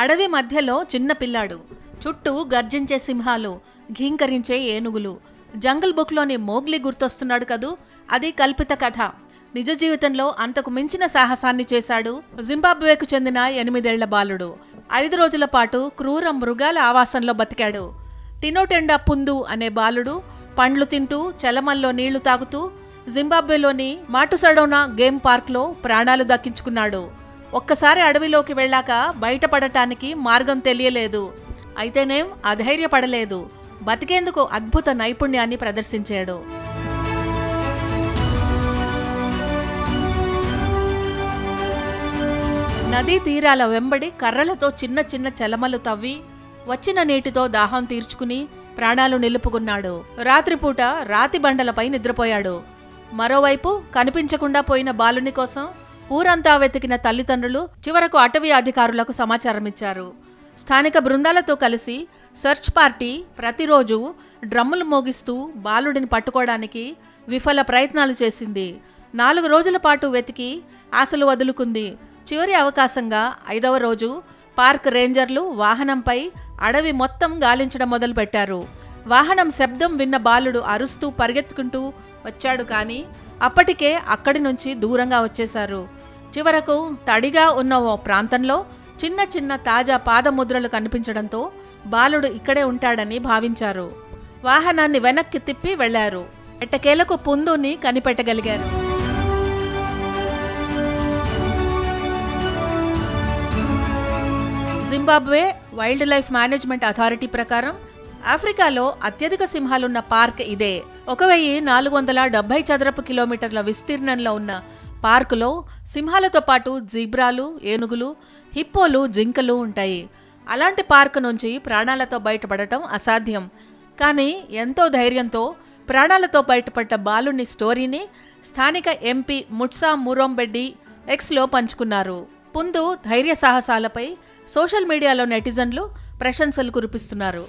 అడవి మధ్యలో చిన్న పిల్లాడు, చుట్టూ గర్జించే సింహాలు, ఘీంకరించే ఏనుగులు. జంగల్ బుక్లోని మోగ్లీ గుర్తొస్తున్నాడు కదూ. అది కల్పిత కథ. నిజ జీవితంలో అంతకు మించిన సాహసాన్ని చేశాడు జింబాబ్వేకు చెందిన 8 ఏళ్ల బాలుడు. 5 రోజుల పాటు క్రూర మృగాల ఆవాసంలో బతికాడు. టినోటెండా పుందు అనే బాలుడు పండ్లు తింటూ, చలమల్లో నీళ్లు తాగుతూ జింబాబ్వేలోని మాటుసడోనా గేమ్ పార్క్లో ప్రాణాలు దక్కించుకున్నాడు. ఒక్కసారి అడవిలోకి వెళ్ళాక బయటపడటానికి మార్గం తెలియలేదు. అయితేనేం అధైర్యపడలేదు. బతికేందుకు అద్భుత నైపుణ్యాన్ని ప్రదర్శించాడు. నదీ తీరాల వెంబడి కర్రలతో చిన్న చిన్న చలమలు తవ్వి వచ్చిన నీటితో దాహం తీర్చుకుని ప్రాణాలు నిలుపుకున్నాడు. రాత్రిపూట రాతి బండలపై నిద్రపోయాడు. మరోవైపు కనిపించకుండా పోయిన బాలుని కోసం ఊరంతా వెతికిన తల్లిదండ్రులు చివరకు అటవీ అధికారులకు సమాచారమిచ్చారు. స్థానిక బృందాలతో కలిసి సెర్చ్ పార్టీ ప్రతిరోజు డ్రమ్ములు మోగిస్తూ బాలుడిని పట్టుకోవడానికి విఫల ప్రయత్నాలు చేసింది. 4 రోజుల పాటు వెతికి ఆశలు వదులుకుంది. చివరి అవకాశంగా 5వ రోజు పార్క్ రేంజర్లు వాహనంపై అడవి మొత్తం గాలించడం మొదలుపెట్టారు. వాహనం శబ్దం విన్న బాలుడు అరుస్తూ పరిగెత్తుకుంటూ వచ్చాడు. కానీ అప్పటికే అక్కడి నుంచి దూరంగా వచ్చేశారు. చివరకు తడిగా ఉన్న ఓ ప్రాంతంలో చిన్న చిన్న తాజా పాదముద్రలు కనిపించడంతో బాలుడు ఇక్కడే ఉంటాడని భావించారు. వాహనాన్ని వెనక్కి తిప్పి వెళ్లారు. ఎట్టకేలకు పుందుని కనిపెట్టగలిగారు. Zimbabwe wild life management authority ప్రకారం ఆఫ్రికాలో అత్యధిక సింహాలున్న పార్క్ ఇదే. 1470 చదరపు కిలోమీటర్ల విస్తీర్ణంలో ఉన్న పార్కులో సింహాలతో పాటు జీబ్రాలు, ఏనుగులు, హిప్పోలు, జింకలు ఉంటాయి. అలాంటి పార్కు నుంచి ప్రాణాలతో బయటపడటం అసాధ్యం. కానీ ఎంతో ధైర్యంతో ప్రాణాలతో బయటపడ్డ బాలుని స్టోరీని స్థానిక ఎంపీ ముట్సా మురోంబెడ్డి ఎక్స్లో పంచుకున్నారు. పుందు ధైర్య సాహసాలపై సోషల్ మీడియాలో నెటిజన్లు ప్రశంసలు కురిపిస్తున్నారు.